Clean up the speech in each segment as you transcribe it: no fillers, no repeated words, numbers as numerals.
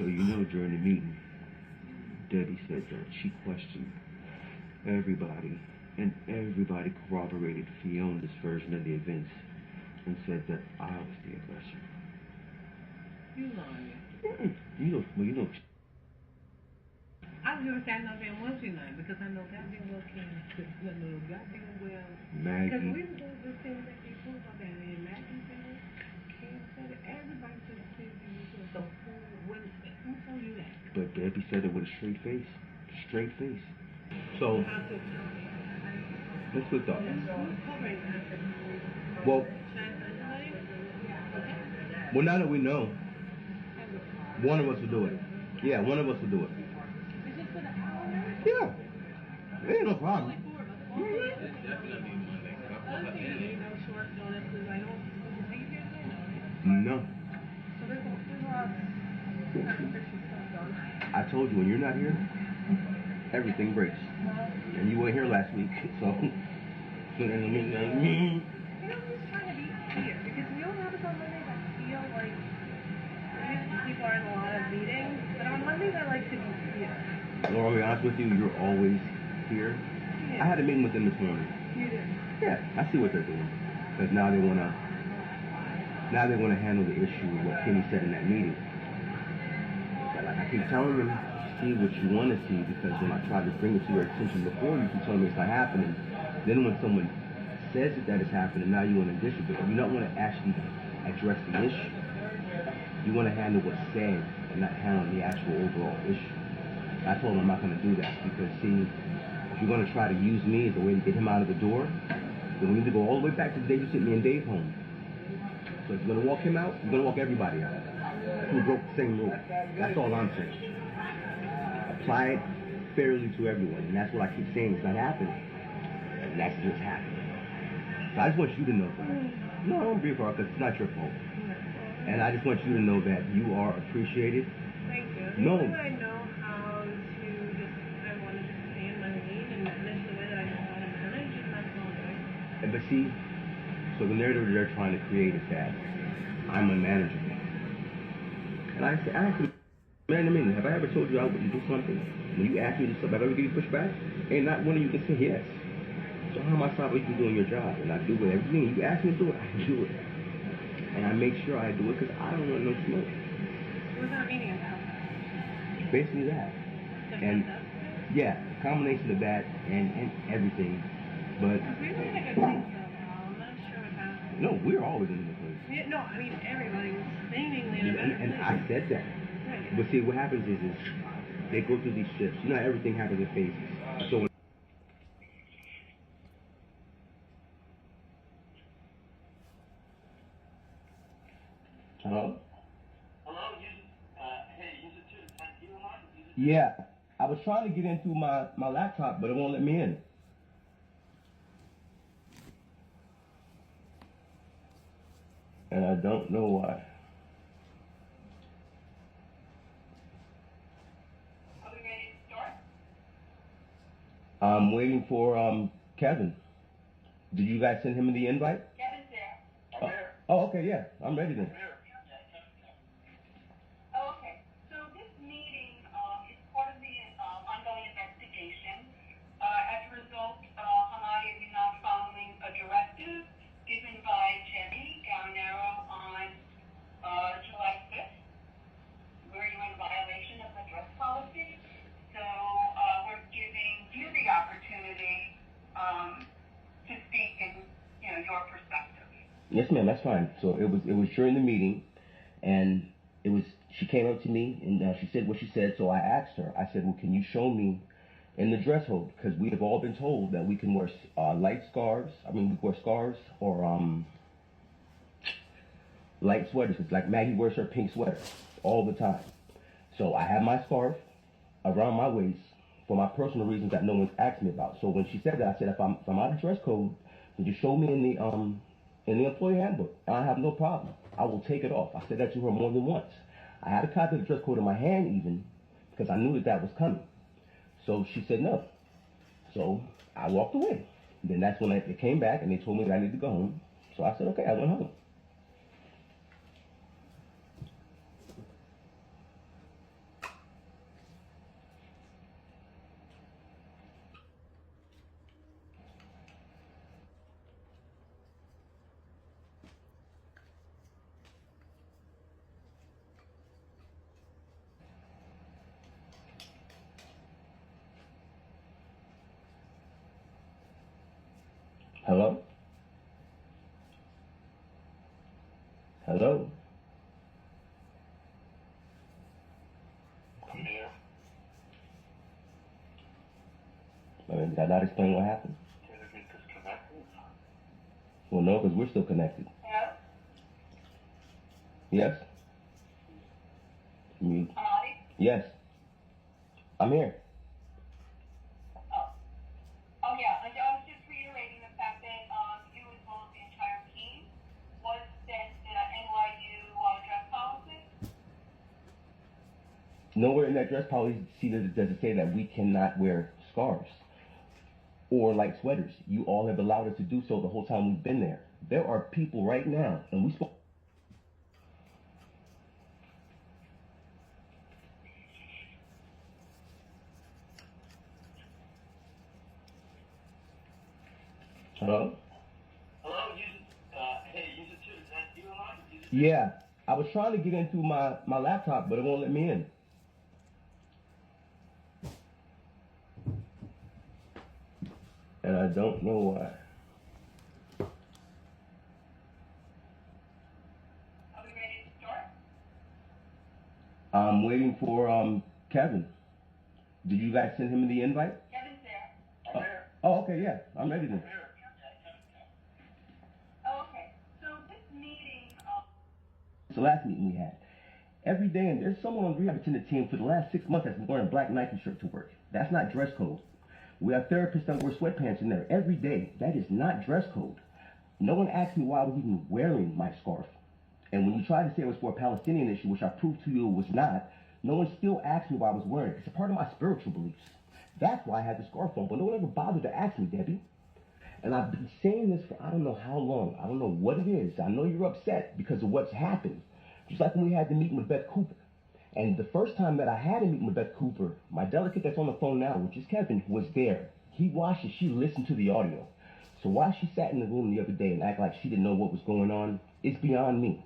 So during the meeting, Debbie said that she questioned everybody, and everybody corroborated Fiona's version of the events and said that I was the aggressor. You lying. I was gonna say I know damn well she lying because I know goddamn well goddamn well. Maggie. Because we were going to the things that they told about that, and Maggie said it, Kim said it, everybody said it, so who told you that? But Debbie said it with a straight face. Straight face. So, let's look up. Well, now that we know, one of us will do it. Yeah, one of us will do it. Yeah. It ain't no problem. No. I told you, when you're not here, everything breaks. And you weren't here last week, so. I'm just trying to be here because we all have us on Mondays. I feel like people are in a lot of meetings, but on Mondays I like to be here. Laura, I'll be honest with you, you're always here. Yeah. I had a meeting with them this morning. You did? Yeah, I see what they're doing. Because now they want to handle the issue of what Kenny said in that meeting. But like I keep telling them, see what you want to see, because when I tried to bring it to your attention before, you keep telling me it's not happening. Then when someone says that is happening, now you want to dish it. But you don't want to actually address the issue. You want to handle what's said and not handle the actual overall issue. I told him I'm not going to do that because, see, if you're going to try to use me as a way to get him out of the door, then we need to go all the way back to the day you sent me and Dave home. So if you're going to walk him out, you're going to walk everybody out. Who broke the same rule. That's all I'm saying. Apply it fairly to everyone, and that's what I keep saying. It's not happening. And that's what's happening. So I just want you to know that. No, I don't grieve for her because it's not your fault. And I just want you to know that you are appreciated. Thank you. No. I know how to I want to just stay in my lane, and that's the way that I know how to manage, and that's all good. But see, so the narrative they're trying to create is that I'm unmanageable. And I asked him, man, have I ever told you I wouldn't do something? When you ask me to do something, have I ever give you pushback? And not one of you can say yes. So how am I stopping you from doing your job? And I do it. Everything you ask me to do it, I do it. And I make sure I do it because I don't want no smoke. What's that meaning about? Basically that. And yeah, a combination of that and everything. But we were in a good place for a while. I'm not sure what happened. No, we're always in a good place. Yeah, no, I mean everybody was seemingly in a better place. And I said that. Right. But see, what happens is they go through these shifts. You know, everything happens in phases. So hello? Hello, hey, is it to the 10 kilo line? Yeah, I was trying to get in through my laptop, but it won't let me in. And I don't know why. Are we ready to start? I'm waiting for Kevin. Did you guys send him the invite? Kevin's there. I'm here. Oh, okay, yeah, I'm ready then. Oh, okay. So this meeting is part of the ongoing investigation. As a result, Hamadi is not following a directive given by Jenny Gallinero on July 5th, where you were in violation of the dress policy. So we're giving you the opportunity to speak in your perspective. Yes, ma'am, that's fine. So it was during the meeting, and she came up to me and she said what she said. So I asked her. I said, well, can you show me in the dress code, because we have all been told that we can wear light scarves. I mean, we wear scarves or light sweaters. It's like Maggie wears her pink sweater all the time. So I have my scarf around my waist for my personal reasons that no one's asked me about. So when she said that, I said, if I'm out of dress code, could you show me in the employee handbook? And I have no problem. I will take it off. I said that to her more than once. I had a copy of the dress code in my hand even because I knew that was coming. So she said no. So I walked away. Then that's when they came back and they told me that I needed to go home. So I said, okay, I went home. Hello? Hello? I'm here. I mean, did I not explain what happened? Did it get disconnected? Well, no, because we're still connected. Hello? Yes? You, Amadi? yes. I'm here. Oh yeah, I was just reiterating the fact that you as well as the entire team was sent NYU dress policy. Nowhere in that dress policy does it say that we cannot wear scarves or like sweaters. You all have allowed us to do so the whole time we've been there. There are people right now, and we spoke. Hello? Hello, hey, user 2, is that you alive? Yeah, I was trying to get into my laptop, but it won't let me in. And I don't know why. Are we ready to start? I'm waiting for Kevin. Did you guys send him the invite? Kevin's there. I'm here. Oh, okay, yeah, I'm ready then. I'm here. Oh, okay. So this meeting, It's the last meeting we had. Every day, and there's someone on the rehab attendant team for the last 6 months that's been wearing a black Nike shirt to work. That's not dress code. We have therapists that wear sweatpants in there every day. That is not dress code. No one asked me why I was even wearing my scarf. And when you tried to say it was for a Palestinian issue, which I proved to you it was not, no one still asked me why I was wearing it. It's a part of my spiritual beliefs. That's why I had the scarf on, but no one ever bothered to ask me, Debbie. And I've been saying this for I don't know how long. I don't know what it is. I know you're upset because of what's happened. Just like when we had the meeting with Beth Cooper. And the first time that I had a meeting with Beth Cooper, my delegate that's on the phone now, which is Kevin, was there. He watched it. She listened to the audio. So why she sat in the room the other day and act like she didn't know what was going on, it's beyond me.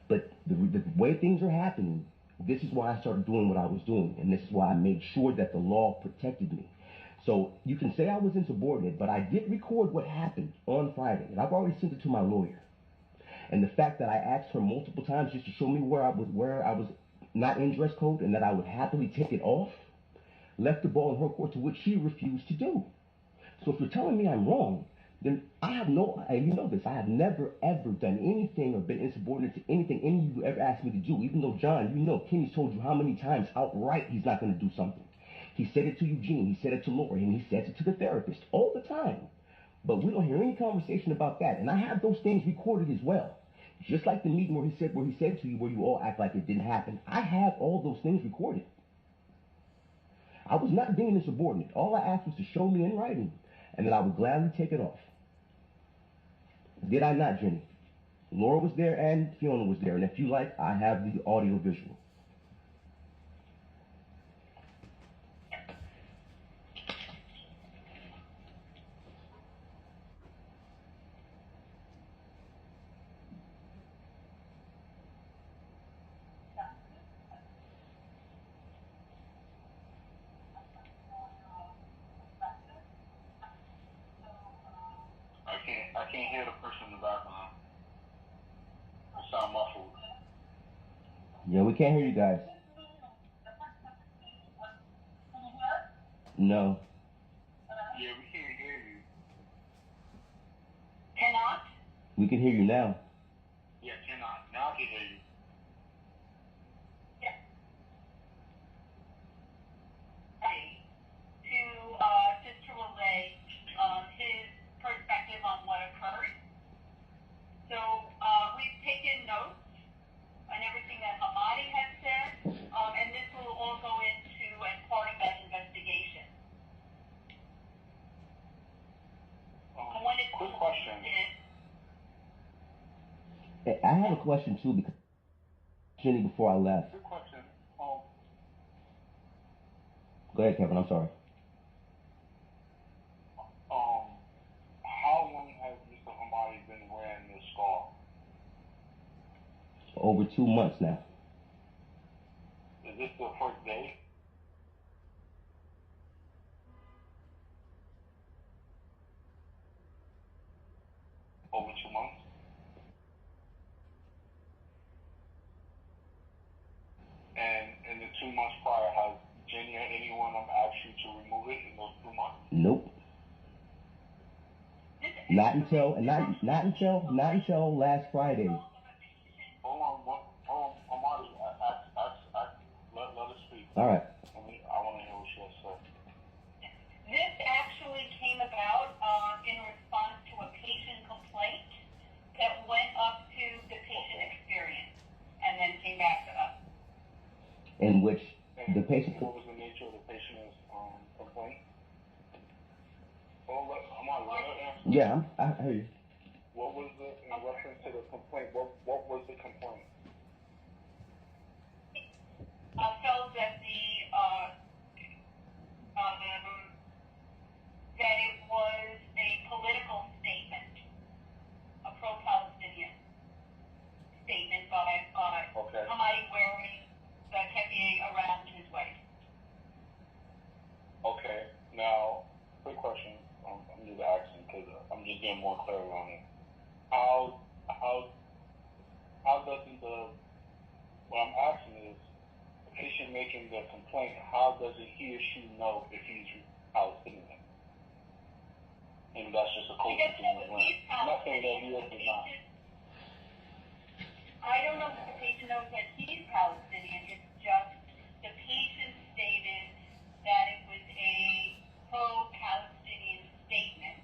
But the way things are happening, this is why I started doing what I was doing. And this is why I made sure that the law protected me. So you can say I was insubordinate, but I did record what happened on Friday. And I've already sent it to my lawyer. And the fact that I asked her multiple times just to show me where I was not in dress code and that I would happily take it off, left the ball in her court, to which she refused to do. So if you're telling me I'm wrong, then I have no, and you know this, I have never ever done anything or been insubordinate to anything any of you ever asked me to do, even though, John, you know, Kenny's told you how many times outright he's not going to do something. He said it to Eugene, he said it to Laura, and he says it to the therapist all the time. But we don't hear any conversation about that. And I have those things recorded as well. Just like the meeting where he said to you, where you all act like it didn't happen. I have all those things recorded. I was not being insubordinate. All I asked was to show me in writing, and that I would gladly take it off. Did I not, Jenny? Laura was there and Fiona was there. And if you like, I have the audio visual. I can't hear the person in the background. I sound muffled. Yeah, we can't hear you guys. No. Yeah, we can't hear you. cannot. We can hear you now. Yeah, cannot. Now I can hear you. Just to relay his perspective on what occurred. So we've taken notes on everything that Hamadi has said, and this will all go into as part of that investigation. When it's Quick question. I have a question too, because Jenny, before I left. Quick question. Go ahead, Kevin. I'm sorry. How long has Mr. Hamadi been wearing this scarf? Over 2 months now. Is this the first day? over 2 months. And in the 2 months prior, has Jenny or anyone asked you to remove it in those 2 months? Nope. Not until last Friday. Hold on, Amadi, let us speak. All right. I want to hear what she has to say. This actually came about in response to a patient complaint that went up to the patient experience and then came back to us. In which the patient. What was the nature of the patient's complaint? Well, Amadi, let her answer. Yeah, I hear you. What was in reference to the complaint? What was the complaint? Felt that that it was a political statement, a pro-Palestinian statement by Okay. somebody wearing the kepier around his waist. Okay. Now, quick question. I'm just asking because I'm just getting more clarity on it. How doesn't what I'm asking is, the patient making the complaint, how does he or she know if he's Palestinian? And that's just a culture thing as well. I'm not saying that he is or not. I don't know if the patient knows that he's Palestinian. It's just the patient stated that it was a pro-Palestinian statement,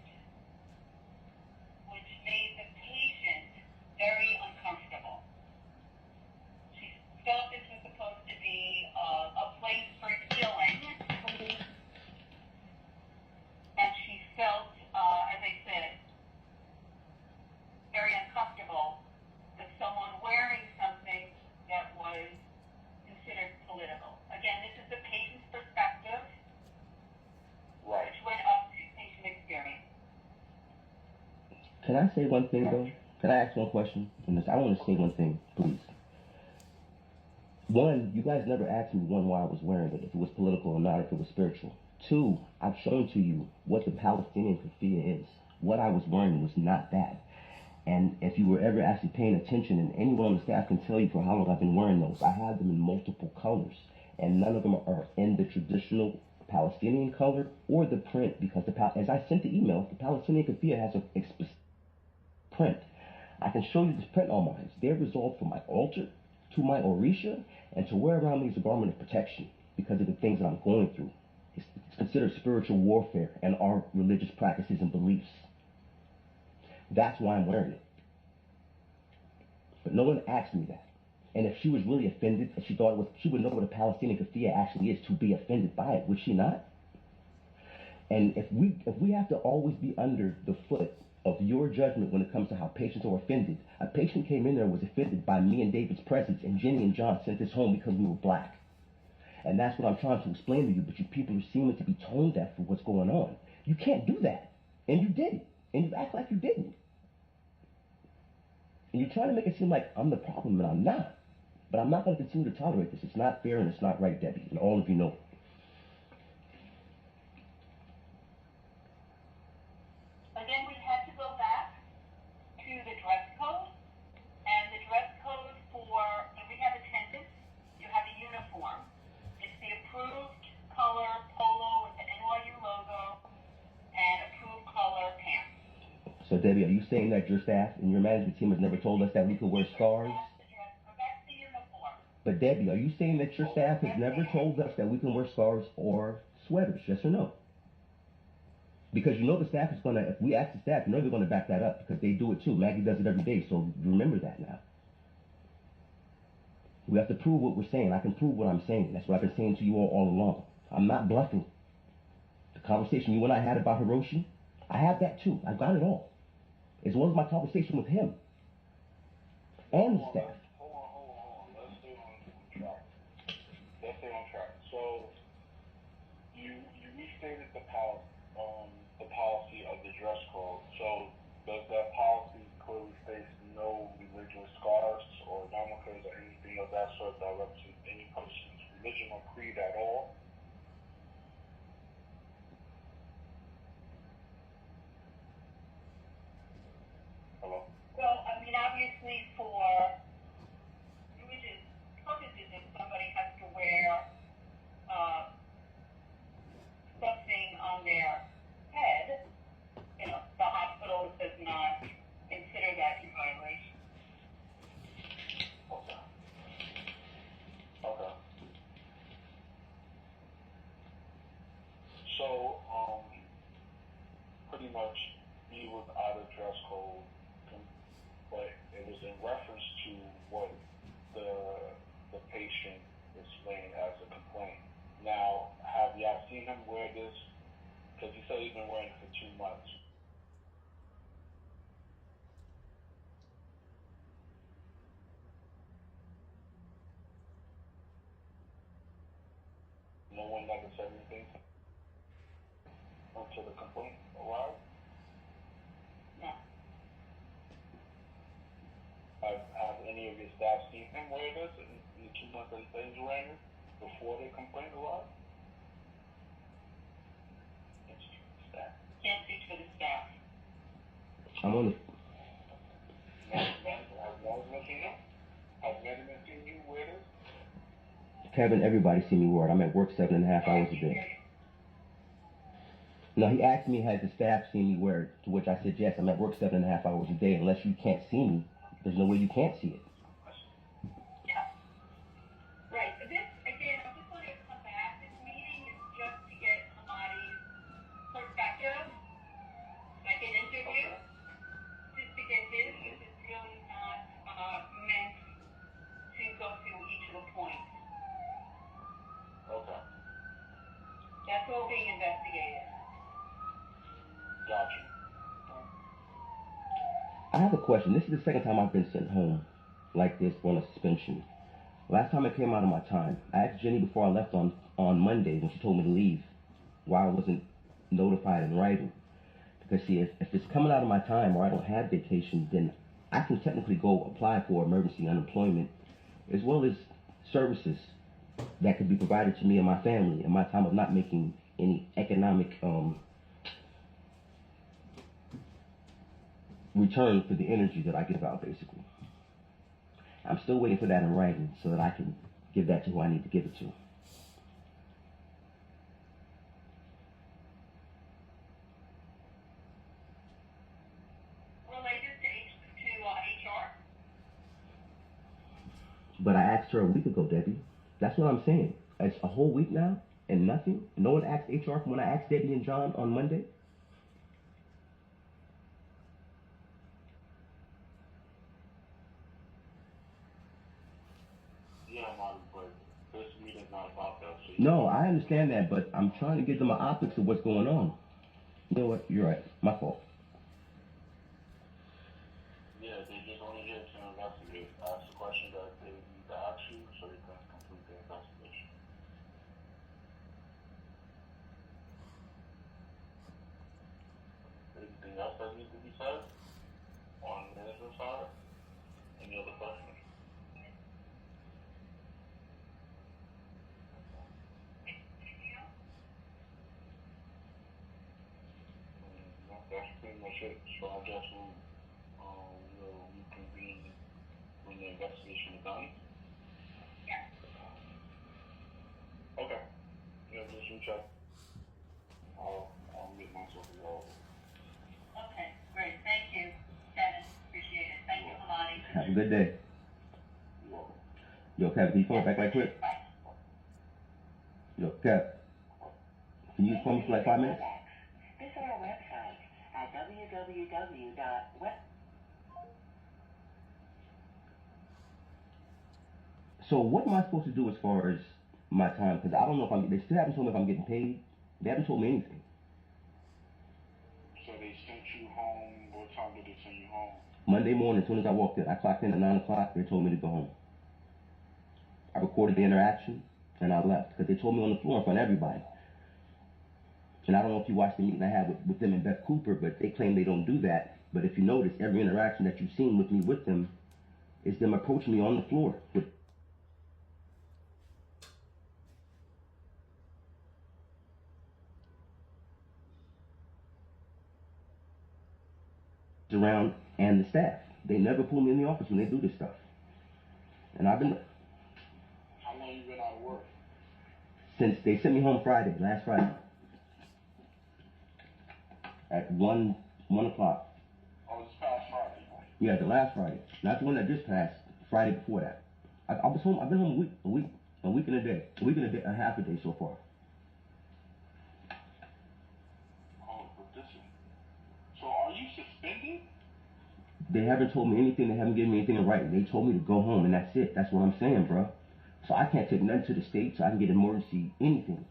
which made the patient very uncomfortable. She felt this was supposed to be a place for healing, and she felt, as I said, very uncomfortable with someone wearing something that was considered political. Again, this is the patient's perspective, Right. which went up to patient experience. Can I say one thing though? Can I ask one question? I want to say one thing, please. One, you guys never asked me why I was wearing it, if it was political or not, if it was spiritual. Two, I've shown to you what the Palestinian keffiyeh is. What I was wearing was not that. And if you were ever actually paying attention, and anyone on the staff can tell you for how long I've been wearing those, I have them in multiple colors, and none of them are in the traditional Palestinian color or the print, because as I sent the email, the Palestinian keffiyeh has a specific print. I can show you this print on mine. They're resolved from my altar to my orisha, and to wear around me is a garment of protection because of the things that I'm going through. It's considered spiritual warfare and our religious practices and beliefs. That's why I'm wearing it. But no one asked me that. And if she was really offended, if she thought it was, she would know what a Palestinian keffiyeh actually is to be offended by it, would she not? And if we have to always be under the foot of your judgment when it comes to how patients are offended, a patient came in there and was offended by me and David's presence, and Jenny and John sent us home because we were black. And that's what I'm trying to explain to you, but you people are seeming to be tone deaf for what's going on. You can't do that. And you did it. And you act like you didn't. And you're trying to make it seem like I'm the problem, and I'm not. But I'm not going to continue to tolerate this. It's not fair and it's not right, Debbie. And all of you know it. Again, we had to go back to the dress code, and the dress code for the rehab attendants, you have a uniform. It's the approved color polo with the NYU logo and approved color pants. So, Debbie, are you saying that your staff and your management team has never told us that we could wear scarves? That's the uniform. But, Debbie, are you saying that your staff has never told us that we can wear scarves or sweaters? Yes or no? Because you know the staff is going to, if we ask the staff, you know they're going to back that up because they do it too. Maggie does it every day, so remember that now. We have to prove what we're saying. I can prove what I'm saying. That's what I've been saying to you all along. I'm not bluffing. The conversation you and I had about Hiroshi, I have that too. I've got it all. As well as my conversation with him and the staff. Hold on. Let's stay on track. So, you restated the policy of the dress code. So, does that policy clearly state no religious scarves or yarmulkes or anything of that sort that represents any person's religion or creed at all? much he was out of dress code, but it was in reference to what the patient explained as a complaint. Now, have y'all seen him wear this? Because he said he's been wearing it for 2 months. No one never said anything until the complaint arrived? No. Have any of your staff seen him wear this in the 2 months that he said he's wearing it before the complaint arrived? Can't speak for the staff. I'm on the. Has management seen him? Has management seen you wear this? Kevin, everybody see me wear it. I'm at work 7.5 hours a day. No, he asked me, has the staff seen me wear it? To which I said, yes, I'm at work 7.5 hours a day. Unless you can't see me, there's no way you can't see it. Yeah. Right. This, again, I just wanted to come back. This meeting is just to get somebody's perspective, like an interview, just to get his. This is really not meant to go through each of the points. Okay. That's all being investigated. Gotcha. I have a question. This is the second time I've been sent home like this on a suspension. Last time it came out of my time, I asked Jenny before I left on Monday when she told me to leave why I wasn't notified in writing. Because see, if it's coming out of my time or I don't have vacation, then I can technically go apply for emergency unemployment as well as services that could be provided to me and my family in my time of not making any economic return for the energy that I give out, basically. I'm still waiting for that in writing so that I can give that to who I need to give it to. Related to HR? But I asked her a week ago, Debbie. That's what I'm saying. It's a whole week now and nothing. No one asked HR from when I asked Debbie and John on Monday. Yeah, Marty, but this meeting's not about that. So No, I understand that, but I'm trying to give them an optics of what's going on. You know what? You're right. My fault. yeah, they just only here to investigate. Ask the question that they need to ask you so they can complete the investigation. Anything else that needs to be said on the management side? Any other questions? No, that's pretty much it. So I guess we'll reconvene when the investigation is done. Yeah. Okay. Yeah, just reach out. I'll make myself available. Okay, great. Thank you, Kevin. Appreciate it. Thank you, Hamani. Have a good day. You're welcome. Yo, Kev, can you phone back right quick? Bye. Yo, Kev, can you phone me for like 5 minutes? Visit our website at www.web. So what am I supposed to do as far as my time? Because I don't know if they still haven't told me if I'm getting paid. They haven't told me anything. So they sent you home. What time did they send you home? Monday morning, as soon as I walked in, I clocked in at 9 o'clock. They told me to go home. I recorded the interaction, and I left. Because they told me on the floor in front of everybody. And I don't know if you watched the meeting I had with them and Beth Cooper, but they claim they don't do that. But if you notice, every interaction that you've seen with me with them is them approaching me on the floor with around and the staff. They never pull me in the office when they do this stuff. And I've been How long you been out of work? since they sent me home last Friday, at 1 o'clock. Oh, this past Friday. Yeah, the last Friday, not the one that just passed. Friday before that. I was home. I've been home a week and a day, a half a day so far. Oh, but this is you suspended? They haven't told me anything. They haven't given me anything in writing. They told me to go home, and that's it. That's what I'm saying, bro. So I can't take nothing to the state so I can get emergency anything.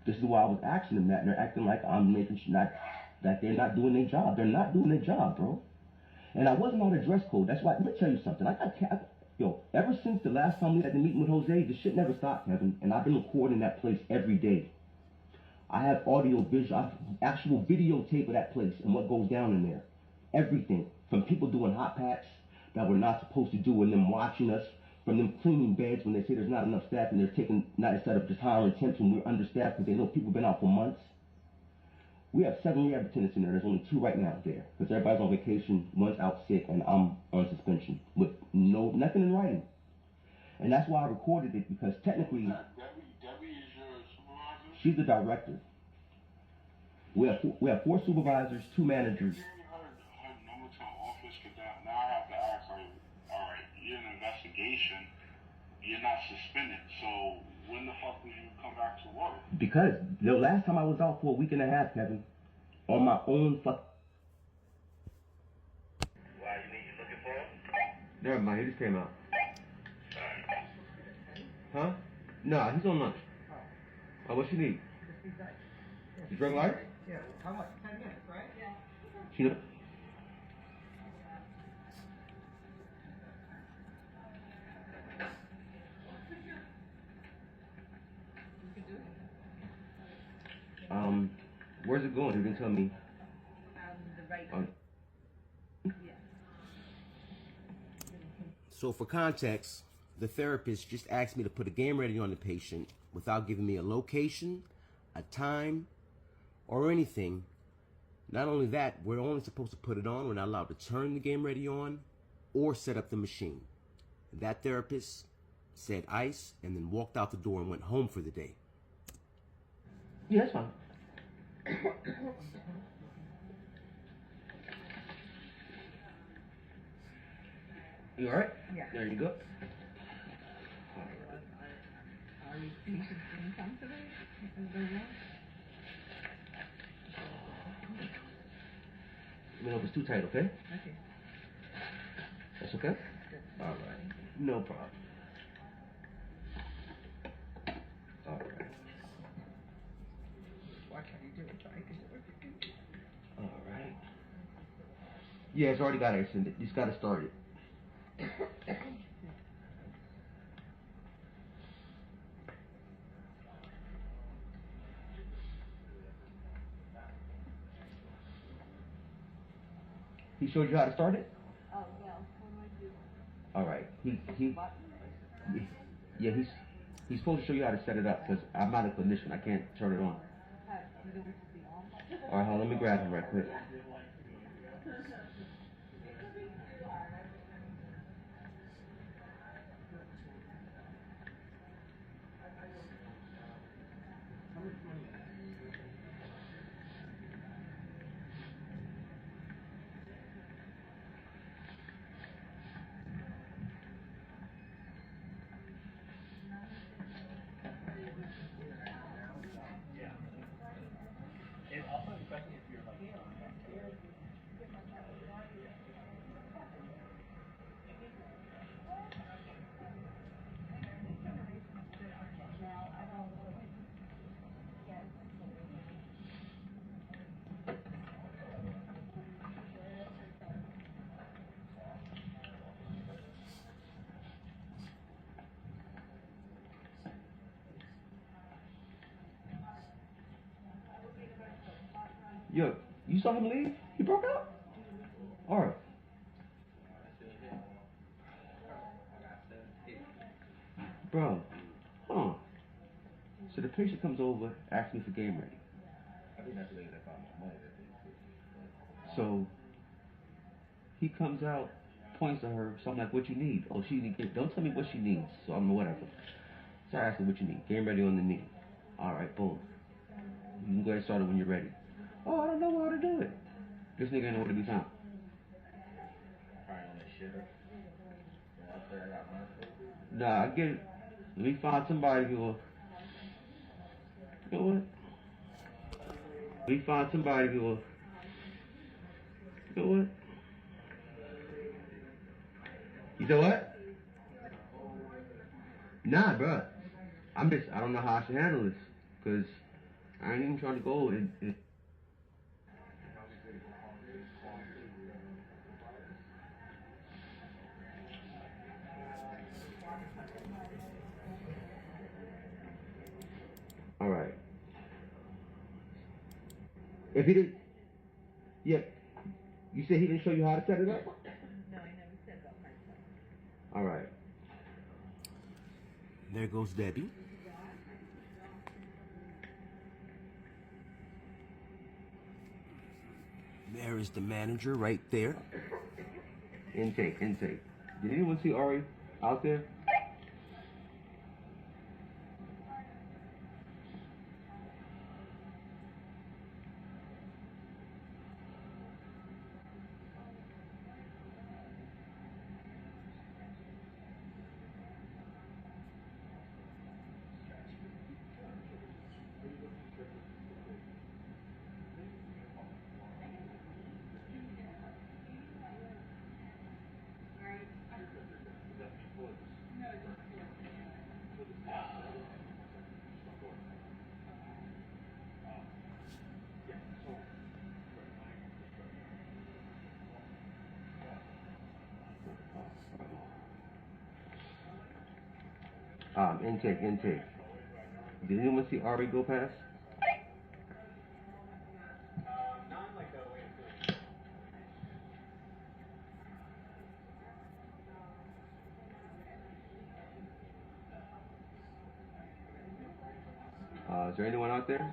This is why I was asking them that, and they're acting like I'm making sure not that they're not doing their job. They're not doing their job, bro. And I wasn't on a dress code. That's why. Let me tell you something. Yo, ever since the last time we had the meeting with Jose, the shit never stopped, Kevin. And I've been recording that place every day. I have audio, visual, actual videotape of that place and what goes down in there. Everything. From people doing hot packs that we're not supposed to do and them watching us. From them cleaning beds when they say there's not enough staff and they're taking, not instead of just hiring temps when we're understaffed because they know people have been out for months. We have 7 rehab attendants in there. There's only 2 right now there because everybody's on vacation, one's out sick, and I'm on suspension with nothing in writing. And that's why I recorded it because technically, Debbie is your supervisor? she's the director. We have 4 supervisors, 2 managers. Give me her number to her office because now I have to ask, like, all right, you're in an investigation, you're not suspended, so when the fuck did you come back to work? Because the last time I was out for a week and a half, Kevin, on my own fuck. Why, you looking for him? Never mind, he just came out. Huh? Nah, he's on lunch. Oh, what you need? You drink light? Yeah, how much? 10 minutes, right? Yeah. She know. Where's it going? You didn't tell me. The right. Yeah. So for context, the therapist just asked me to put a game ready on the patient without giving me a location, a time, or anything. Not only that, we're only supposed to put it on. We're not allowed to turn the game ready on or set up the machine. That therapist said ice and then walked out the door and went home for the day. Yeah, that's fine. You alright? Yeah. There you go. Are you patients didn't come today? Is there one? Let me know if it's too tight, okay? Okay. That's okay? Alright. No problem. Alright. Why can't you do it so I can do it? Alright. Yeah, it's already got ice in it. You just gotta start it. He showed you how to start it? Oh, no. What do I do? Alright. Yeah, he's supposed to show you how to set it up because I'm not a clinician. I can't turn it on. Alright, hold on. Let me grab him right quick. And also, especially if you're like, Yo, you saw him leave? He broke out? Alright. Bro, hold on. So the patient comes over, asks me for game ready. I think that's the lady that found my money that they So he comes out, points at her, so I'm like, what you need? Oh, she need don't tell me what she needs. So I'm whatever. So I asked her what you need. Game ready on the knee. Alright, boom. You can go ahead and start it when you're ready. Oh, I don't know how to do it. This nigga ain't nowhere to be found. probably on the shitter. And I say I got my food. Nah, I get it. Let me find somebody who will. You know what? We find somebody who will. You know what? You know what? Nah, bruh. I don't know how I should handle this. Because I ain't even trying to go and all right. If he didn't, yeah, you said he didn't show you how to set it up? No, I never set it up myself. All right. There goes Debbie. There is the manager right there. Intake. Did anyone see Ari out there? Intake. Did anyone see Ari go past? Is there anyone out there?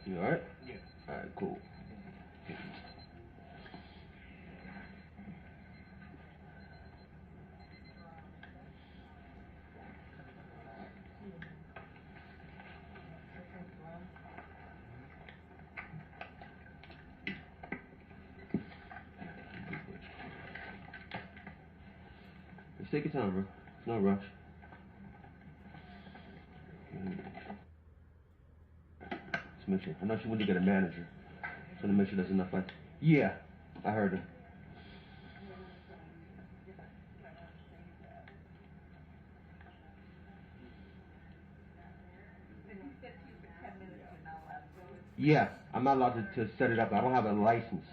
You alright? Yeah. Alright, cool. Just take your time, bro. It's no rush. Just make sure. I know she went to get a manager. Just want to make sure there's enough light. Yeah, I heard her. Yeah, I'm not allowed to set it up. I don't have a license.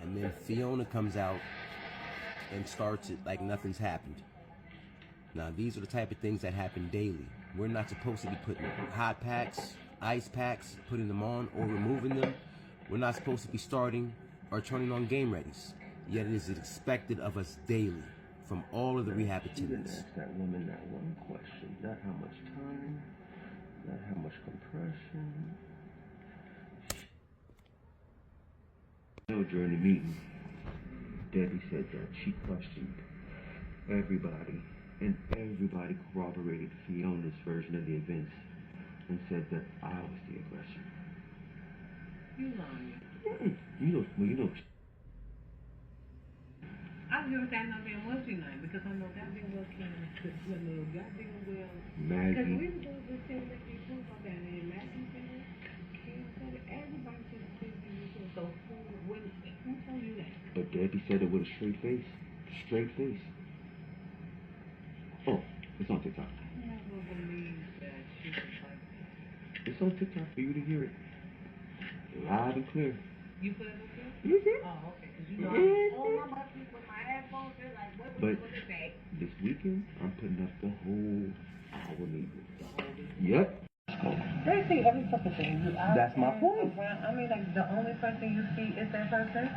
And then Fiona comes out and starts it like nothing's happened. Now, these are the type of things that happen daily. We're not supposed to be putting hot packs, ice packs, putting them on or removing them. We're not supposed to be starting or turning on game readies. Yet it is expected of us daily from all of the rehab attendants. Ask that woman that one question. Not how much time, not how much compression. During the meeting, Debbie said that she questioned everybody, and everybody corroborated Fiona's version of the events and said that I was the aggressor. You lying. You know. I was gonna say I'm not being well tonight because I know goddamn well can't know goddamn well. Maggie. Because we were going to say that they prove up down there. Maggie said it. Kim said it. Everybody said the same thing you said. So who told you that? But Debbie said it with a straight face. Straight face. It's on TikTok. I never believed that she was like that. It's on TikTok for you to hear it. Loud and clear. You put it up there? Mm-hmm. Oh, okay. Because you know, I must be with my headphones in, like, what But was it say? this weekend, I'm putting up the whole hour meeting. The whole week? Yep. They see every fucking thing. You out That's my and point. around. I mean, like, the only person you see is that person.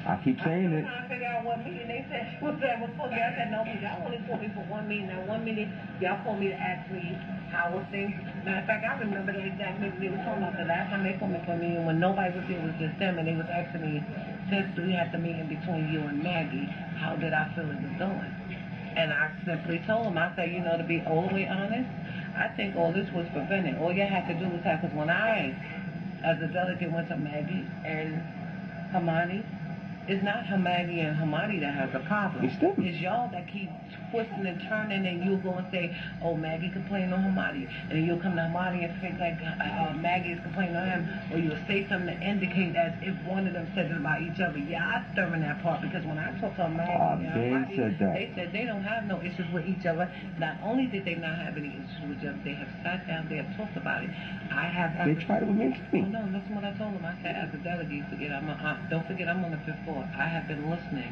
I keep saying I'm it. trying to figure out what meeting they said she was at. Was supposed to be. I said, no, but y'all only called me for one meeting. Now, one meeting, y'all called me to ask me how was things. Matter of fact, I remember the exact meeting they were talking about. The last time they called me for a meeting, when nobody was there, it was just them, and they was asking me, since we had the meeting between you and Maggie, how did I feel it was going? And I simply told them, I said, you know, to be all the way honest, I think all this was prevented. All you had to do was have, because when I, as a delegate, went to Maggie and Hermione, it's not Hermione and Hermione that has a problem. It's them. It's y'all that keep twisting and turning, and you'll go and say, oh, Maggie complained on Hermione. And then you'll come to Hermione and think like Maggie is complaining on him. Or you'll say something to indicate as if one of them said it about each other. Yeah, I stir in that part because when I talk to Maggie and Hermione, said that. they said they don't have no issues with each other. Not only did they not have any issues with each other, they have sat down, they have talked about it. I have They tried it with me. Oh, no, that's what I told them. I said, as a delegate, don't forget I'm on the fifth floor. I have been listening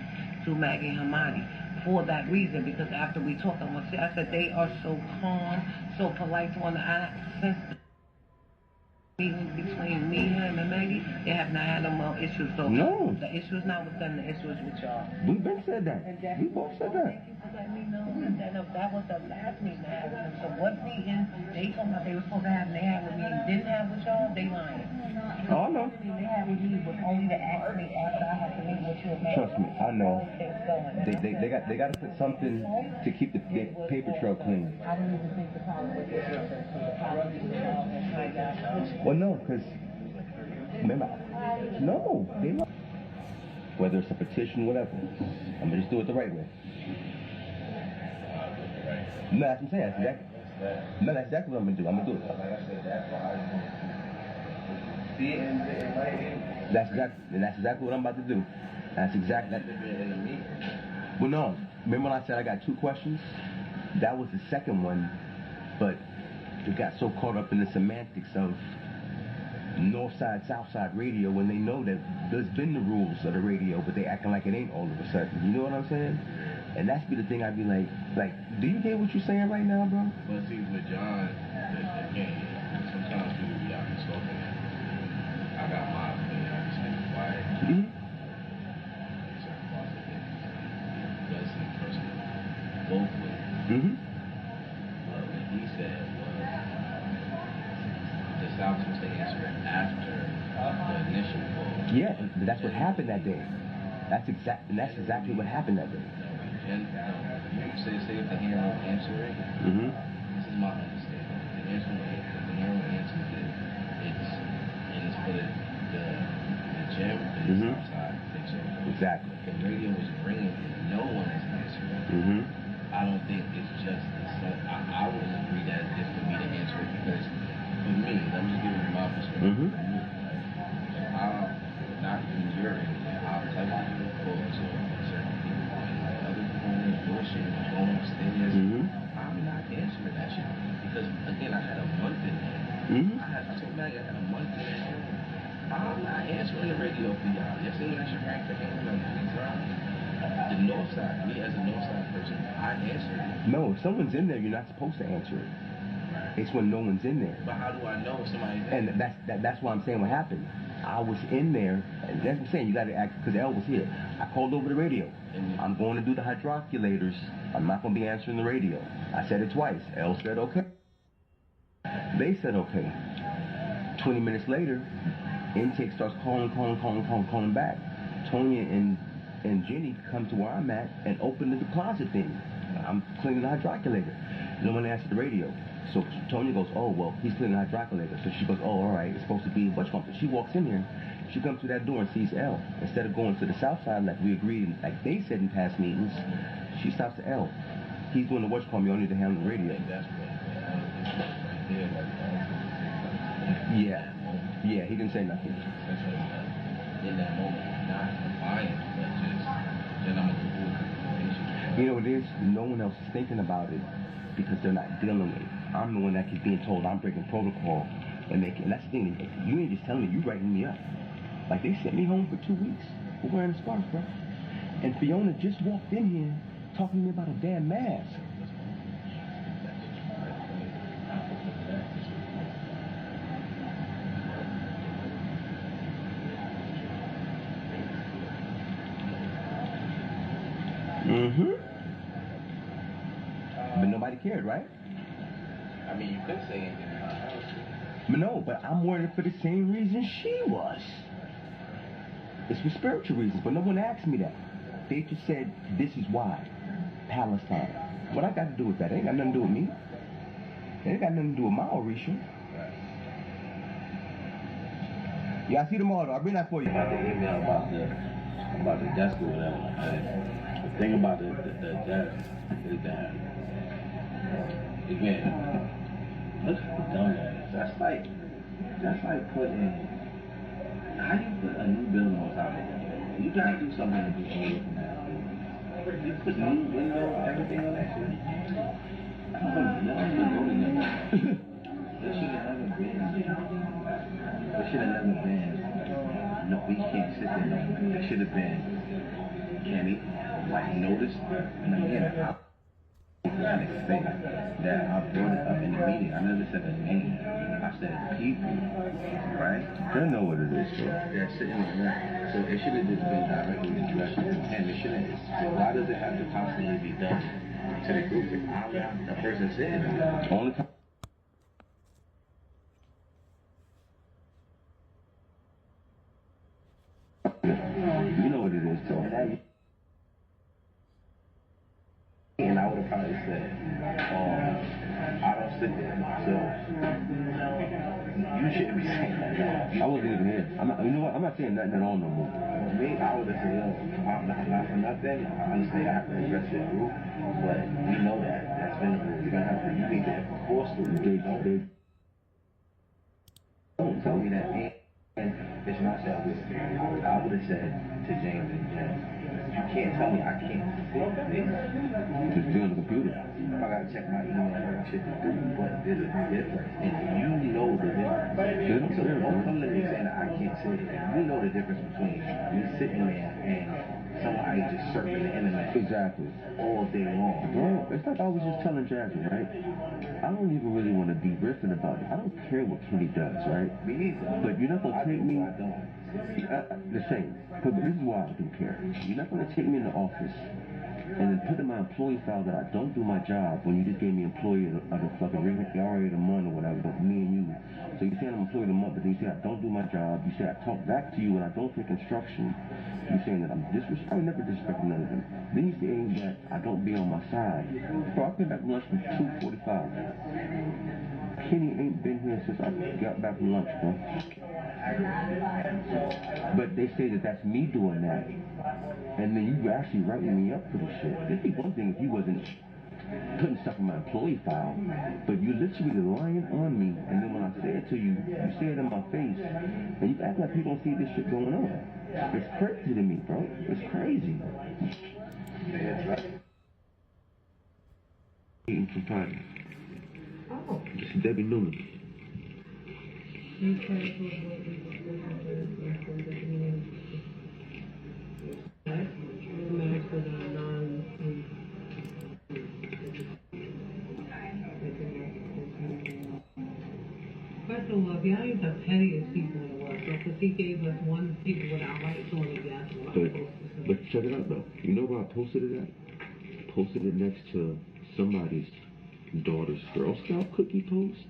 to Maggie and Hamadi for that reason, because after we talked, I said, they are so calm, so polite to one another. Since meeting between me, him, and Maggie, they have not had no more issues. So No. the issue is not with them, the issue is with y'all. We've been said that. And that's We both said that. Thank you for letting me know that was the last meeting I had with them. So what meeting they told me they were supposed to have and they had with me and didn't have with y'all, they lying. Oh, I know. The meeting they had with me was only to ask me after I had to meet with you and Maggie. Trust me, I know. How things going. They got to put something to keep the paper trail clean. I don't even think the problem was with this. The problem was all and how y'all switched. Well, no, because remember, no, they don't. Whether it's a petition, whatever, I'm gonna just do it the right way. No, that's what I'm saying. That's exactly what I'm gonna do. I'm gonna do it. That's exactly what I'm about to do. That's exactly. Well, no. Remember when I said I got 2 questions? That was the second one, but it got so caught up in the semantics of North Side, South Side radio when they know that there's been the rules of the radio, but they acting like it ain't all of a sudden. You know what I'm saying? And that's be the thing I'd be like, do you hear what you're saying right now, bro? But see, with John, again, sometimes people be out and spoken. I got my opinion, I just stay quiet. Mm-hmm. Certain parts of it. Does seem personal. Both ways. Mm-hmm. But what he said was, the South was to answer it after the initial call. Yeah, and that's what happened that day. That's exactly what happened that day. And say if the hearing will answer it, Mm-hmm. this is my understanding. If the hearing answers it, it's for the gym and the Mm-hmm. outside picture. Exactly. The radio is ringing and no one is answering. Mm-hmm. I don't think it's just I would agree that it's for me to answer it because for me, let me just give you my perspective. Mm-hmm. For me, if I'm not in your area, I'll tell you to pull to certain people and other people bullshit going upstairs. Mm-hmm. I'm not answering that shit because again, I had a month in there. Mm-hmm. I told Maggie I had a month in there. I'm not answering the radio for y'all. You're saying I should rank the game like 3 times. The North Side, me as a North Side person, I answer it. No, if someone's in there, you're not supposed to answer it. It's when no one's in there. But how do I know if somebody's in And there? that's why I'm saying what happened. I was in there, and that's what I'm saying. You got to act because Elle was here. I called over the radio. I'm going to do the hydroculators. I'm not going to be answering the radio. I said it twice. Elle said okay. They said okay. 20 minutes later, intake starts calling back. Tony and Jenny come to where I'm at and open the deposit thing. I'm cleaning the hydroculator. No one answered the radio. So Tony goes, oh, well, he's cleaning the hydroculator. So she goes, oh, all right, it's supposed to be what's called. She walks in here. She comes through that door and sees L. Instead of going to the south side like we agreed, like they said in past meetings, she stops at L. He's doing the what's called. You all need to handle the radio. That's what right there. Yeah, he didn't say nothing. In that moment, not lying, but just then I'm gonna do it. You know what it is? No one else is thinking about it because they're not dealing with it. I'm the one that keeps being told I'm breaking protocol and that's the thing. You ain't just telling me, you writing me up. Like they sent me home for 2 weeks for wearing a scarf, bro. And Fiona just walked in here talking to me about a damn mask. Mm-hmm. But nobody cared, right? I mean, you could say anything about her. But no, but I'm wearing it for the same reason she was. It's for spiritual reasons, but no one asked me that. They just said, this is why. Palestine. What I got to do with that? It ain't got nothing to do with me. It ain't got nothing to do with my Orisha. Yeah, I see tomorrow though. I'll bring that for you. About the email about the desk or whatever like that. The thing about the desk is that again, look how dumb that is. That's like putting how you put a new building on top of it. You gotta do something to be old from that building. You put new windows, everything on that shit. I don't even go together. There should have never been. No, we can't sit there no more. It should have been. Can he like notice? And again, I say that I brought it up in the meeting. I never said the name. I said people, right? They know what it is, bro. They're sitting there. So it should have just been directly addressed to him. It shouldn't. Why does it have to constantly be done to the group? If I'm not the person saying it. Only time. You know what it is, bro. And I would have probably said, I don't sit there. So you shouldn't be saying that. I wasn't even here. You know what? I'm not saying nothing at all no more. For me, I would have said, yo, I'm not for nothing. I understand I have to address your group, but we know that. That's been the rule. You don't have to. You need to enforce the rule. Don't tell me that. And it's not selfish. I would have said to James and Jen, you can't tell me I can't sit there. Just be on the computer. If I gotta check my email, I got shit to do, but there's a difference, and you know the difference. So don't come to me saying that I can't sit there. You know the difference between me sitting there and somebody just surfing the internet Exactly. all day long. Bro, it's like I was just telling Jasmine, right? I don't even really want to be riffing about it. I don't care what Kenny does, right? Me neither. But you're not gonna take me. I don't. The same. But this is why I do care. You're not gonna take me in the office and then put in my employee file that I don't do my job when you just gave me employee of the fucking RA of the month or whatever, me and you. So you say I'm employee of the month, but then you say I don't do my job. You say I talk back to you when I don't take instruction. You're saying that I'm I would never disrespect none of them. Then you say that I don't be on my side. Bro, I came back from lunch from 2:45. Kenny ain't been here since I got back from lunch, bro. But they say that that's me doing that. And then you actually writing me up for the shit. It'd be one thing if you wasn't putting stuff in my employee file, but you literally lying on me, and then when I say it to you, you say it in my face, and you act like you don't see this shit going on. It's crazy to me, bro. It's crazy. Eating from Friday. Oh. This is Debbie Newman. First of all, if y'all ain't the pettiest people in the world, because he gave us one people without rights on it, But check it out though. You know where I posted it at? I posted it next to somebody's daughter's Girl Scout cookie post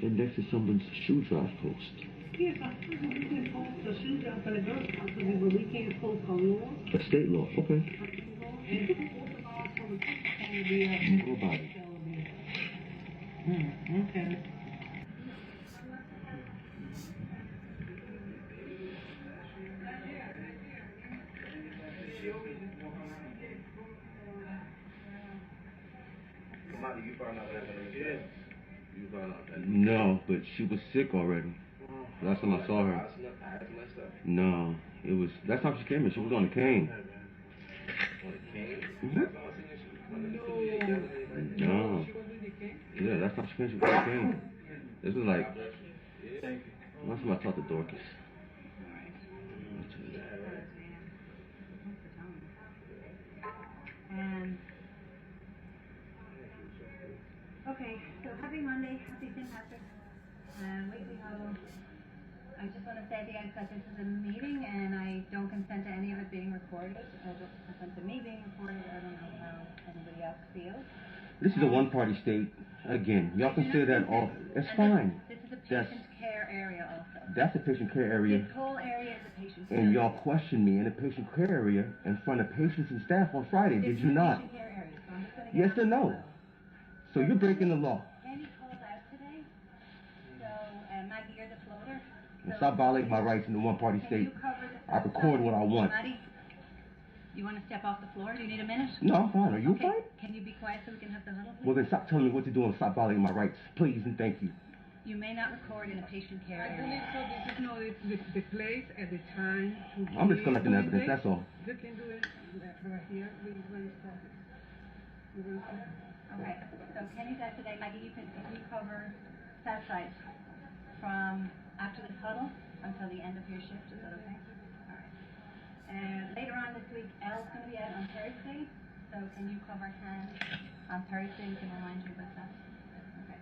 and next to someone's shoe drive post. Yes, I told you we can post the shoe drive for the Girl Scouts, but we can't post a law. A state law, okay. And authorized for the people to be up. Nobody. Okay. You found out that you found out that. No, but she was sick already. Last time I saw her. No, it was. That's how she came in. She was on the cane. On the cane? Mm-hmm. That's all I seen No. Yeah, that's not she came. This is like, last time I talked to Dorcas. Okay, so happy Monday, happy St. Patrick's, weekly huddle. I just want to say at the outset, this is a meeting and I don't consent to any of it being recorded. I don't consent to me being recorded. I don't know how anybody else feels. This is a one-party state. Again, y'all can say that all. It's fine. This is a patient care area also. That's a patient care area. This whole area is a patient care area. And y'all questioned me in a patient care area in front of patients and staff on Friday, did you not? Patient care area, so I'm just going to Yes or no? So you're breaking the law. Penny called out today, so Maggie, you're the floater. And stop violating my rights in the one-party state. I record what I want. Maddie, you want to step off the floor? Do you need a minute? No, I'm fine. Are you fine? Can you be quiet so we can have the huddle, please? Well, then stop telling me what to do and stop violating my rights. Please and thank you. You may not record in a patient care I area. believe so. This is not the place at the time to I'm just collecting evidence, that's all. You can do it right here. We're going to start it. Okay, so Kenny said today, Maggie, you cover Southside from after this huddle until the end of your shift. Is that okay? All right. Later on this week, Elle's going to be out on Thursday, so can you cover Han on Thursday? We can remind you about that. Okay.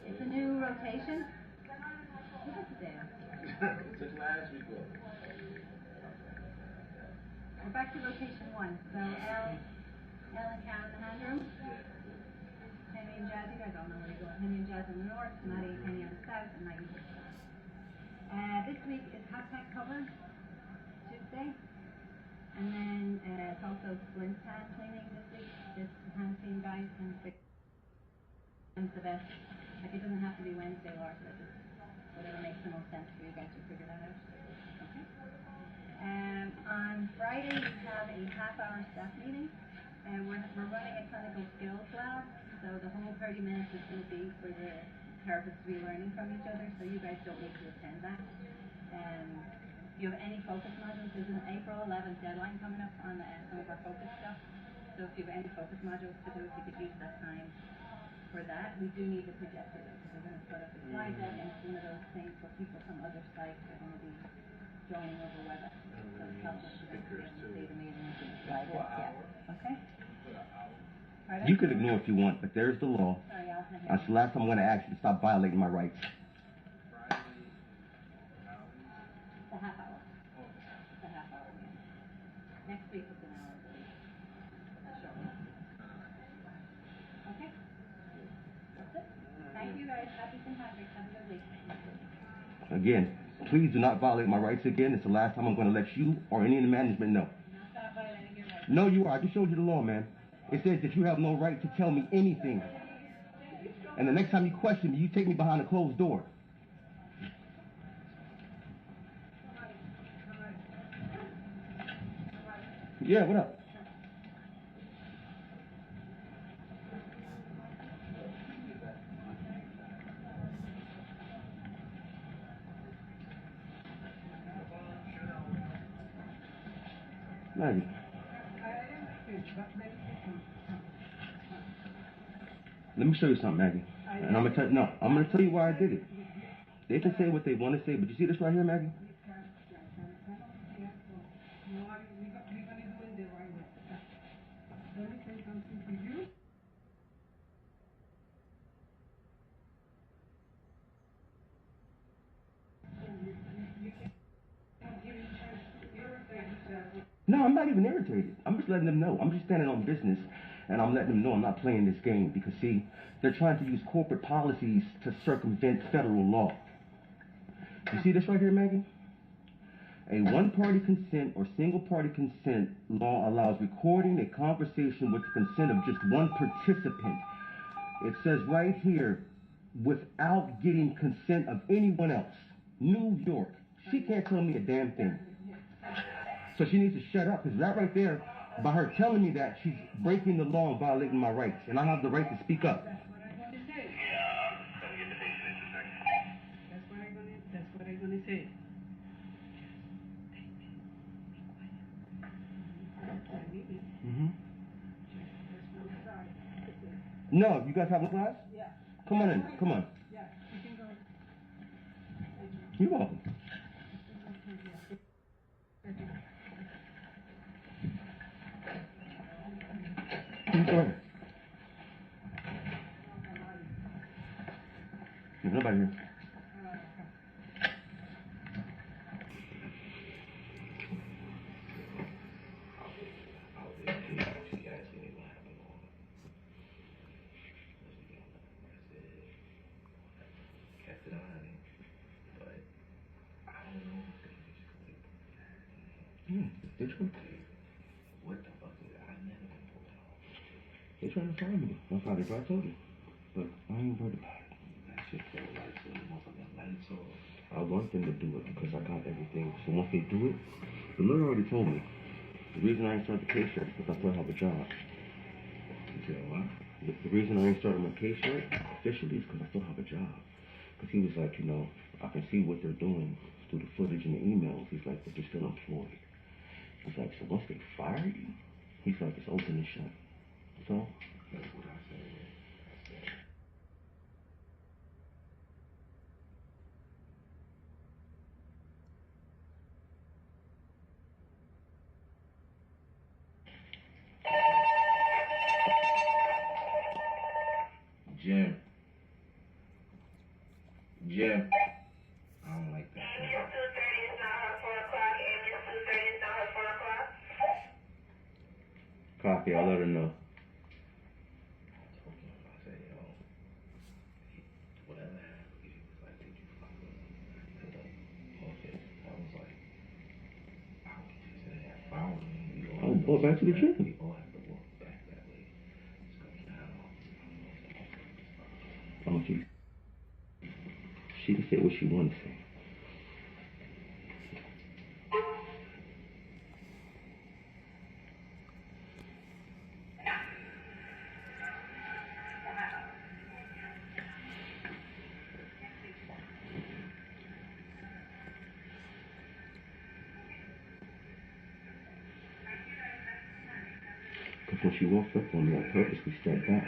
It's a new rotation. Look at the day. Just last week. We're back to rotation 1. So Elle and Cam in the hand room. Penny and Jazz, you guys all know where you're going. Penny and Jazz on the north, Maddie and Penny on the south, and Maggie. This week is hashtag cover, Tuesday. And then it's also splint hand cleaning this week. This hand clean guys can fix the best. Like it doesn't have to be Wednesday or Thursday. Whatever makes the most sense for you guys to figure that out. Okay. On Friday we have a half-hour staff meeting. We're running a clinical skills lab, so the whole 30 minutes is going to be for the therapists to be learning from each other, so you guys don't need to attend that. If you have any focus modules, there's an April 11th deadline coming up on some of our focus stuff, so if you have any focus modules to do, if you could use that time for that. We do need the projector though, because we're going to put up a slide deck, and it's one of those things where people from other sites are going to be joining over WebEx. So it's helpful for them to be able to see the meeting and see the slide deck. Yeah. Okay? You could ignore if you want, but there's the law. Sorry, That's the last time I'm going to ask you to stop violating my rights. It's a half hour. It's a half hour. Yeah. Next week it's an hour, I believe. Sure. Okay? That's it. Thank you guys. Happy St. Patrick's. Have a good week. Again, please do not violate my rights again. It's the last time I'm going to let you or any of the management know. Stop violating your rights. No, you are. I just showed you the law, man. It says that you have no right to tell me anything. And the next time you question me, you take me behind a closed door. Yeah, what up? Maggie. Let me show you something, Maggie. And I'm gonna tell you why I did it. They can say what they want to say, but you see this right here, Maggie? No, I'm not even irritated. I'm just letting them know. I'm just standing on business, and I'm letting them know I'm not playing this game because, see, they're trying to use corporate policies to circumvent federal law. You see this right here, Maggie? A one-party consent or single-party consent law allows recording a conversation with the consent of just one participant. It says right here, without getting consent of anyone else. New York. She can't tell me a damn thing. So she needs to shut up, because that right there, by her telling me that, she's breaking the law and violating my rights, and I have the right to speak up. That's what I'm going to say. Mm-hmm. No, you guys having class? Yeah. Come on in. Come on. Yeah. You can go. You're welcome. I'm sorry. There's nobody here. She asked me what happened on kept it on it, but I don't know if they just They're trying, what the fuck is that? I never been pulled out. they're trying to find me. That's why they probably told you. But I ain't worried about it. That shit felt like some motherfucking lights off. I want them to do it because I got everything. So once they do it, the lawyer already told me. The reason I ain't started the case yet is because I still have a job. You said what? The reason I ain't started my case yet officially is because I still have a job. Because he was like, you know, I can see what they're doing through the footage and the emails. He's like, but they're still employed. He's like, so once they fire you, he's like, it's open and shut. So, That's what I said. Jim. Jim. I don't like that. Amy, 2:30 is not her 4 o'clock. Amy, 2:30 is not her 4 o'clock. copy, I'll let her know. I told him, I said, yo, whatever happened, he was like, did you fuck with him? To the office. I was like, I would just say that followed me. We all Oh, go back to the gym. We all have to walk back that way. It's going down. Oh, she can say what she wants to say. Because when she walked up on me, I purposely stepped back.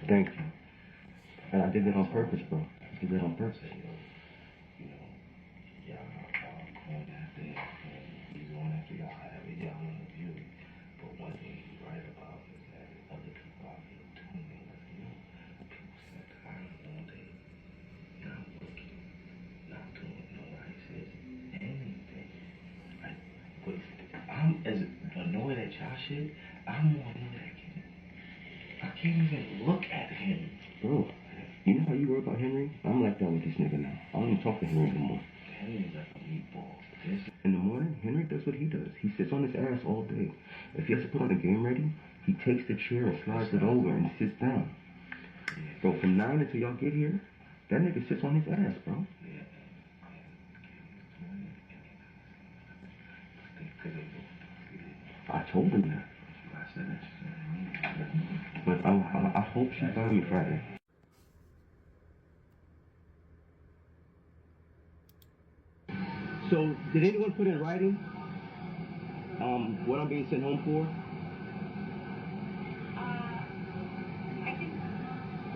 Thank you. And I did that on purpose, bro. I did that on purpose. You know, y'all going after him, and he's going after y'all, however y'all want to view it. But one thing he's right about is that other people out here doing it, like, you know, people spend time all day not working, not doing no ISIS, anything. Like, but I'm as annoyed at y'all shit, I'm more annoyed at him. I can't even look at him. Bro, you know how you worry about Henry? I'm like that with this nigga now. I don't even talk to Henry anymore. Henry's like a meatball. In the morning, Henry does what he does. He sits on his ass all day. If he has to put on a game ready, he takes the chair and slides it over and sits down. Bro, from 9 until y'all get here, that nigga sits on his ass, bro. I told him that. But I hope she finds me Friday. So, did anyone put in writing what I'm being sent home for? I think,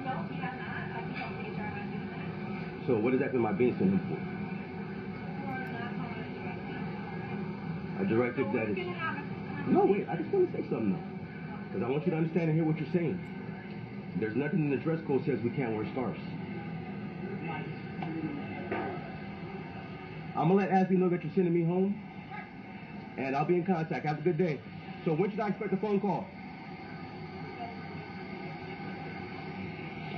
no, we have not. I can help the HR on doing that. So, what exactly am I being sent home for? For not following the directive. A directive that is... No, wait, I just want to say something though. Because I want you to understand and hear what you're saying. There's nothing in the dress code says we can't wear scarves. I'm going to let Ashley know that you're sending me home. And I'll be in contact. Have a good day. So when should I expect a phone call?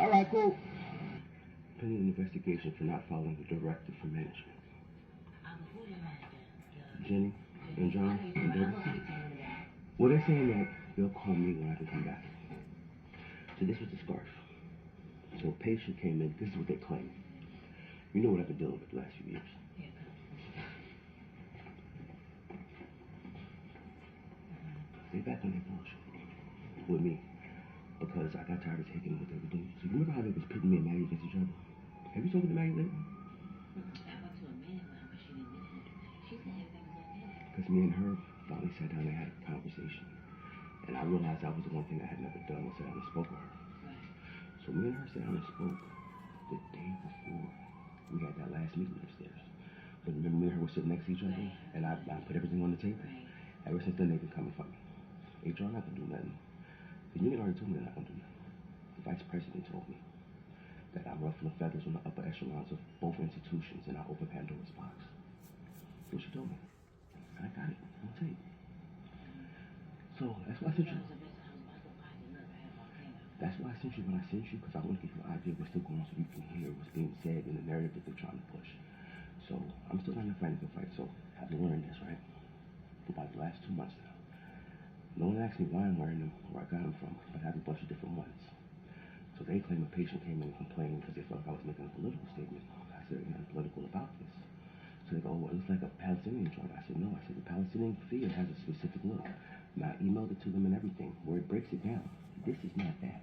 All right, cool. Pending an investigation for not following the directive from management. Jenny and John and Debbie. Well, they're saying that they'll call me when I can come back. So this was the scarf. So a patient came in. This is what they claim. You know what I've been dealing with the last few years. They back on their bullshit with me because I got tired of taking what they were doing. So you remember how they was pitting me and Maggie against each other? Have you spoken to Maggie lately? I went to a meeting with her, but she didn't listen. She said everything was okay. Because me and her finally sat down and had a conversation. And I realized that was the one thing I had never done was sat down and spoke with her. Right. So me and her sat down and spoke the day before we had that last meeting upstairs. But remember me and her were sitting next to each other, Right. and I put everything on the table. Right. Ever since then, they've been coming for me. HR not gonna do nothing. The union already told me they're not gonna do nothing. The vice president told me that I'm ruffling feathers on the upper echelons of both institutions, and I open Pandora's box. That's what she told me. I got it on tape. So that's why I sent you. That's why I sent you what I sent you, because I want to get you an idea of what's still going on so you can hear what's being said in the narrative that they're trying to push. So I'm still trying to fight a good fight. So I've been wearing this, right? For about the last 2 months now. No one asked me why I'm wearing them or where I got them from, but I have a bunch of different ones. So they claim a patient came in and complained because they felt like I was making a political statement. I said, there's nothing political about this. So they go, well, it looks like a Palestinian joint. I said, no. I said, the Palestinian field has a specific look. And I emailed it to them and everything, where it breaks it down. This is not that.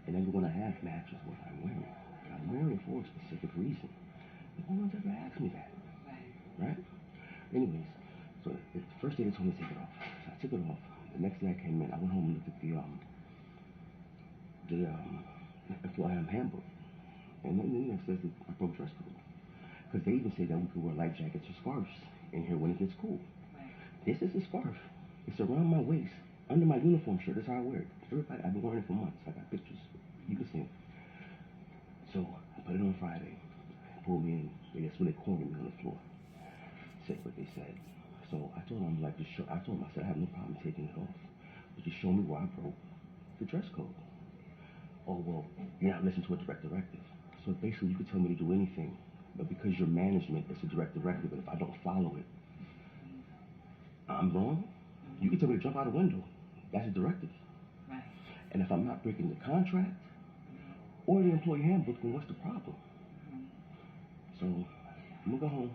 And everyone I have matches what I'm wearing. And I'm wearing it for a specific reason. No one's ever asked me that. Right? Anyways, so the first day they told me to take it off. So I took it off. The next day I came in, I went home and looked at the handbook. And then it says that I broke dress code. Because they even say that we can wear light jackets or scarves in here when it gets cool. Right. This is a scarf. It's around my waist, under my uniform shirt. That's how I wear it. Everybody, I've been wearing it for months. I got pictures. You can see them. So I put it on Friday. They pulled me in. That's when they cornered me on the floor. Said what they said. So I told them, like, I told them, I said, I have no problem taking it off. But just show me where I broke the dress code. Oh, well, you're not listening to a direct directive. So basically, you could tell me to do anything, but because you're management, it's a direct directive, and if I don't follow it, I'm wrong. You can tell me to jump out a window. That's a directive. Right. And if I'm not breaking the contract or the employee handbook, then what's the problem? So I'm gonna go home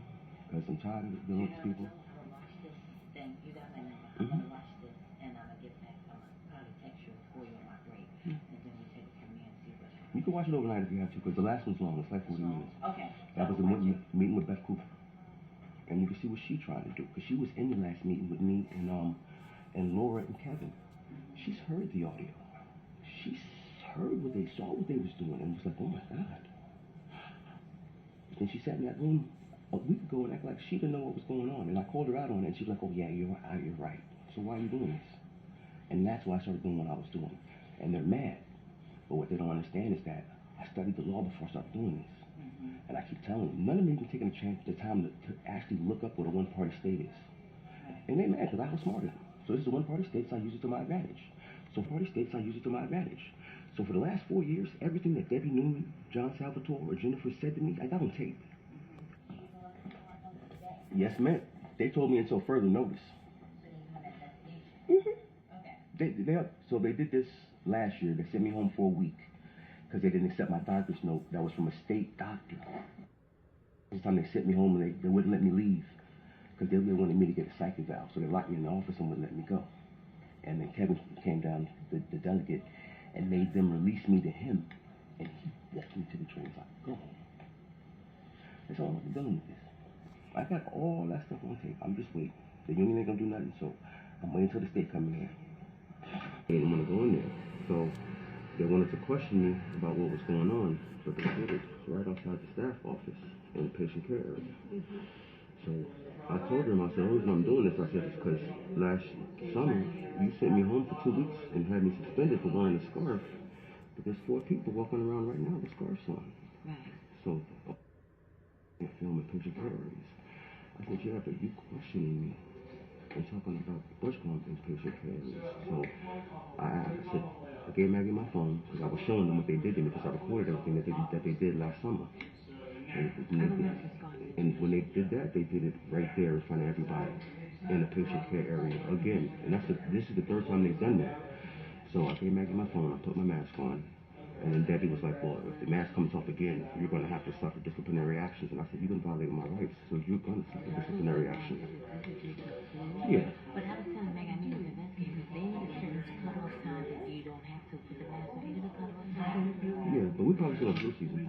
because I'm tired of dealing with people. I'm gonna watch this thing. You got my number. I'm gonna watch this, and I'm gonna get back. I'm gonna probably text you or call you on my break, and then we take it from there and see what happens. You can watch it overnight if you have to, because the last one's long. It's like 40 minutes. Okay. That was a meeting with Beth Cooper. And you can see what she's trying to do, because she was in the last meeting with me and Laura and Kevin. She's heard the audio. She's heard what they saw, what they was doing, and was like, oh my God. And she sat in that room a week ago and acted like she didn't know what was going on. And I called her out on it, and she was like, oh yeah, you're right. So why are you doing this? And that's why I started doing what I was doing. And they're mad. But what they don't understand is that I studied the law before I started doing this. And I keep telling them, none of them even taking the time to actually look up what a one-party state is. And they're mad because I outsmarted them. So this is a one-party state, so I use it to my advantage. So party states, I use it to my advantage. So for the last 4 years, everything that Debbie Newman, John Salvatore, or Jennifer said to me, I got on tape. Yes, ma'am. They told me until further notice. So they did this last year. They sent me home for a week because they didn't accept my doctor's note that was from a state doctor. This time they sent me home and they wouldn't let me leave because they wanted me to get a psych eval. So they locked me in the office and wouldn't let me go. And then Kevin came down, the delegate, and made them release me to him. And he walked me to the train so I could go home. That's all I'm dealing with this. I got all that stuff on tape. I'm just waiting. The union ain't gonna do nothing, so I'm waiting till the state come in here. They didn't want to go in there. So they wanted to question me about what was going on. So they did it right outside the staff office in the patient care area. So I told them, I said, the only reason I'm doing this, I said, is because last summer you sent me home for 2 weeks and had me suspended for wearing a scarf. But there's 4 people walking around right now with scarves on. Right. So I film in patient care areas. I said, yeah, but you questioning me and talking about bush bump in patient care areas. So I said, I gave Maggie my phone because I was showing them what they did to me because I recorded everything that they did last summer. And when they did that, they did it right there in front of everybody in the patient care area again. And this is the 3rd time they've done that. So I gave Maggie my phone, I put my mask on, And then Debbie was like, well, if the mask comes off again, you're going to have to suffer disciplinary actions. And I said, you've been violating my rights, so you're going to suffer disciplinary actions. Yeah. But I was telling Meg, I need to investigate because they need a certain cutoff time that you don't have to put the mask on. Is it a cutoff time? Yeah, but we probably still have flu season.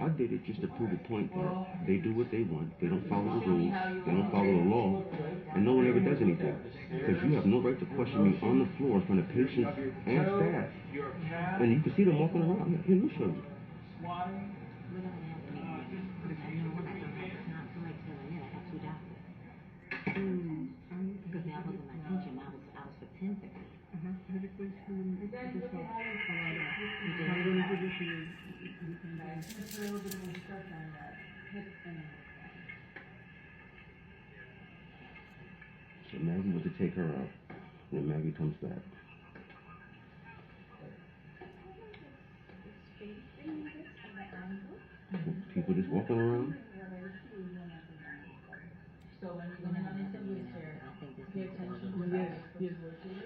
I did it just to prove a point that they do what they want. They don't follow the rules. They don't follow the law. And no one ever does anything. Because you have no right to question me on the floor in front of patients and staff. And you can see them walking around. Here, let me show you. We're going to have to meet one. Because I know when I don't have the time. Somebody tell me, I got 2 doctors. Because that wasn't my intention. I was for 10:30. So Maggie went to take her out. And then Maggie comes back. People just walking around.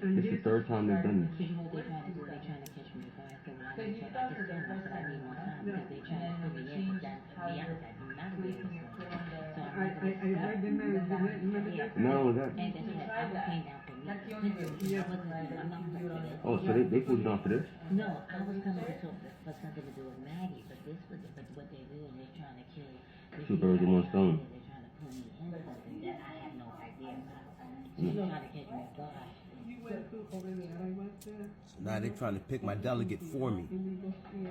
It's the 3rd time they've done this. You know what they're trying to do? They're trying to catch me before. I said, well, I need to understand. I said, I need more time because they're trying to fill me in. But that, to be honest, I do not agree with this one. So I'm not going to I read the message. Not only that. And that's what I was came down for me. I'm not for this. Oh, so they pulled you down for this? No, I was coming to talk for something to do with Maggie, but this was but what they're doing, they're trying to kill 2 birds with 1 stone. They're trying to put me in something that I have no idea about. So they're trying to catch me off guard. So now they're trying to pick my delegate for me. Yeah.